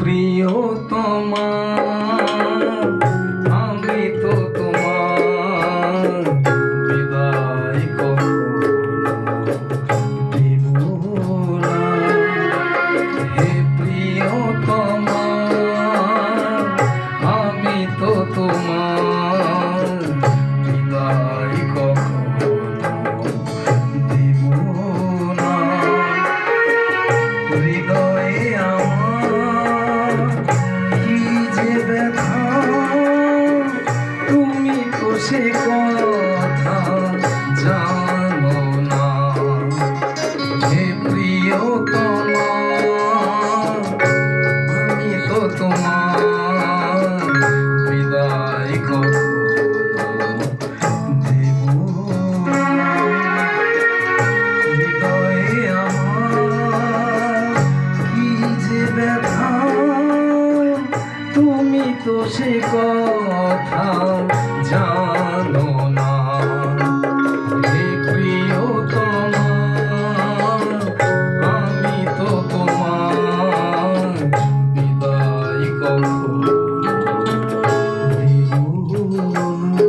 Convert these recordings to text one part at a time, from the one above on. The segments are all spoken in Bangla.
প্রিয়তমা আমি তো তোমার বিদায় কখনো দেব না। হে প্রিয়তমা আমি তো তোমার বিদায় কখনো দেব না। হৃদয়ে আমার কি যে ব্যথা, তুমি তো সে কথা জানো না। হে প্রিয়তমা আমি তো তোমার বিদায় কখনো দেব না। হৃদয়ে আমার কি যে ব্যথা, তুমি তো সে কথা জানো না। হে প্রিয়তমা আমি তো তোমার বিদায় কখনো দেব না।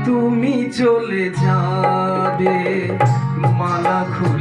তুমি চলে যাবে মালা খুলে